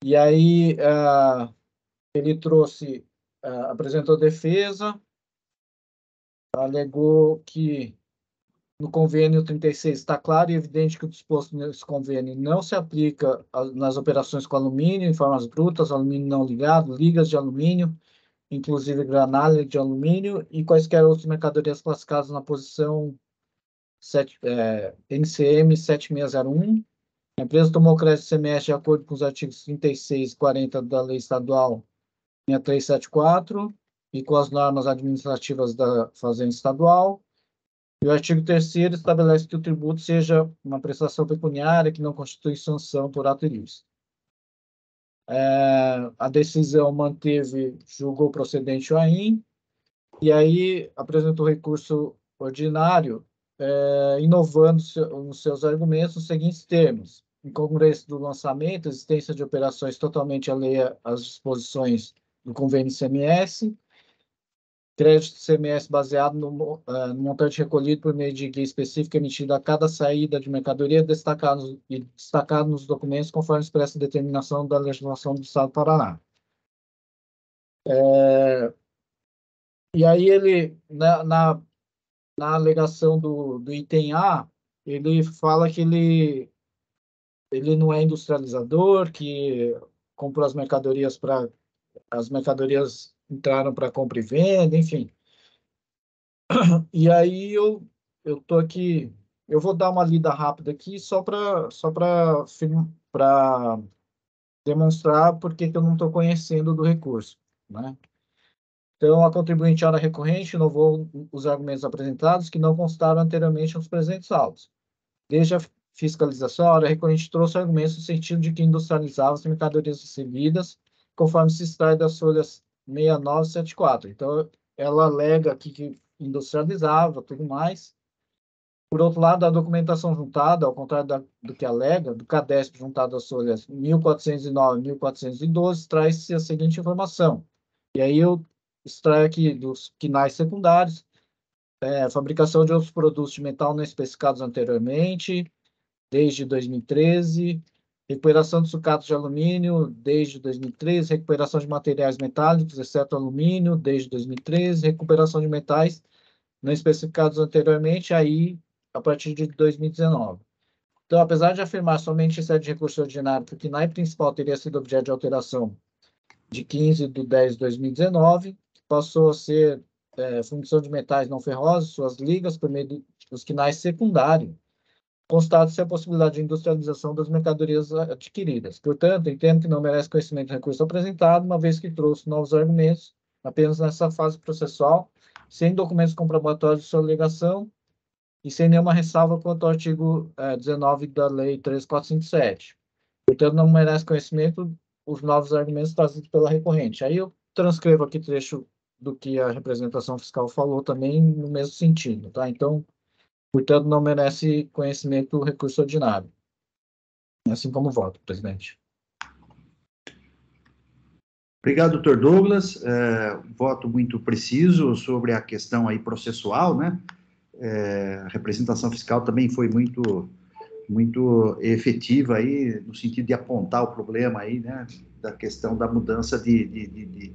e aí ele apresentou defesa, alegou que no convênio 36 está claro e evidente que o disposto nesse convênio não se aplica nas operações com alumínio, em formas brutas, alumínio não ligado, ligas de alumínio, inclusive granalha de alumínio, e quaisquer outras mercadorias classificadas na posição NCM 7601. A empresa tomou crédito ICMS de acordo com os artigos 36 e 40 da Lei Estadual 6374 e com as normas administrativas da Fazenda Estadual. E o artigo 3º estabelece que o tributo seja uma prestação pecuniária que não constitui sanção por ato ilícito. A decisão julgou procedente o AIN, e aí apresentou recurso ordinário, inovando nos seus argumentos os seguintes termos: incongruência do lançamento, existência de operações totalmente alheia às disposições do convênio ICMS, crédito ICMS baseado no montante recolhido por meio de guia específica emitida a cada saída de mercadoria, destacado nos documentos conforme expressa a determinação da legislação do Estado do Paraná. E aí ele, na alegação do item A, ele fala que ele não é industrializador, que comprou as mercadorias entraram para compra e venda, enfim. E aí eu estou aqui, eu vou dar uma lida rápida aqui só para demonstrar por que eu não estou conhecendo do recurso, né? Então, a contribuinte hora recorrente inovou os argumentos apresentados que não constaram anteriormente nos presentes autos. Desde a fiscalização, a hora recorrente trouxe argumentos no sentido de que industrializava as mercadorias recebidas, conforme se extrai das folhas 69 e 74. Então, ela alega aqui que industrializava, tudo mais, Por outro lado, a documentação juntada, ao contrário do que alega, do CADESP juntado às folhas 1409 e 1412, traz-se a seguinte informação. E aí eu extraio aqui dos quinais secundários, fabricação de outros produtos de metal não especificados anteriormente, desde 2013, recuperação de sucatos de alumínio, desde 2013, recuperação de materiais metálicos, exceto alumínio, desde 2013, recuperação de metais não especificados anteriormente, aí a partir de 2019. Então, apesar de afirmar somente em sede de recurso ordinário que o KNAI principal teria sido objeto de alteração de 15/10/2019, passou a ser fundição de metais não ferrosos, suas ligas, por meio dos KNAIs secundários, constata-se a possibilidade de industrialização das mercadorias adquiridas. Portanto, entendo que não merece conhecimento do recurso apresentado, uma vez que trouxe novos argumentos apenas nessa fase processual, sem documentos comprobatórios de sua alegação e sem nenhuma ressalva quanto ao artigo 19 da Lei 13457. Portanto, não merece conhecimento os novos argumentos trazidos pela recorrente. Aí eu transcrevo aqui trecho do que a representação fiscal falou também no mesmo sentido, tá? Então, portanto, não merece conhecimento o recurso ordinário. Assim como voto, presidente. Obrigado, doutor Douglas. Voto muito preciso sobre a questão aí processual, né? A representação fiscal também foi muito efetiva aí, no sentido de apontar o problema aí, né? Da questão da mudança de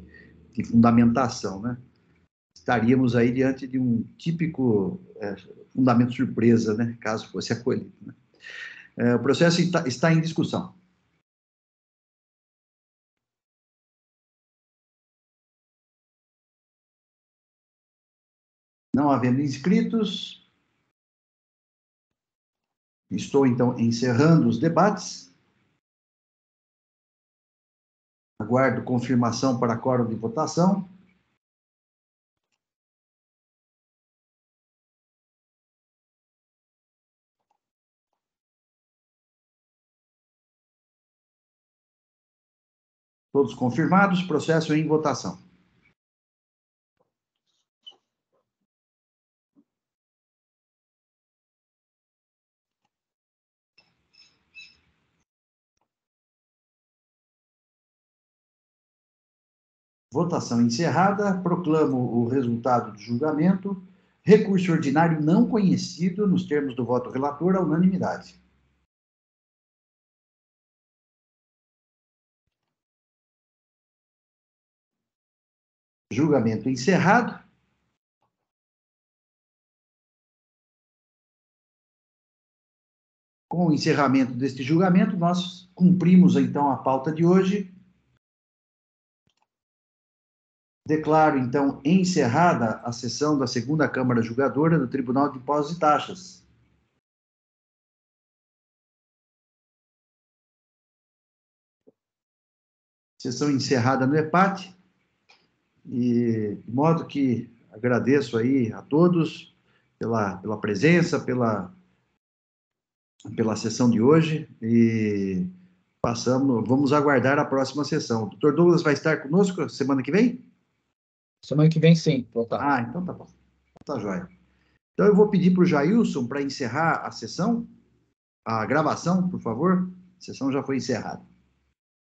fundamentação, né? Estaríamos aí diante de um típico fundamento surpresa, né? Caso fosse acolhido, né? O processo está em discussão. Não havendo inscritos, estou, então, encerrando os debates. Aguardo confirmação para quórum de votação. Todos confirmados, processo em votação. Votação encerrada. Proclamo o resultado do julgamento. Recurso ordinário não conhecido, nos termos do voto relator, à unanimidade. Julgamento encerrado. Com o encerramento deste julgamento, nós cumprimos, então, a pauta de hoje. Declaro, então, encerrada a sessão da segunda Câmara Julgadora do Tribunal de Impostos e Taxas. Sessão encerrada no EPAT. E, de modo que agradeço aí a todos pela presença, pela sessão de hoje, e vamos aguardar a próxima sessão. O doutor Douglas vai estar conosco semana que vem? Semana que vem, sim. Tá. Então tá bom. Tá jóia. Então eu vou pedir para o Jailson para encerrar a sessão, a gravação, por favor. A sessão já foi encerrada.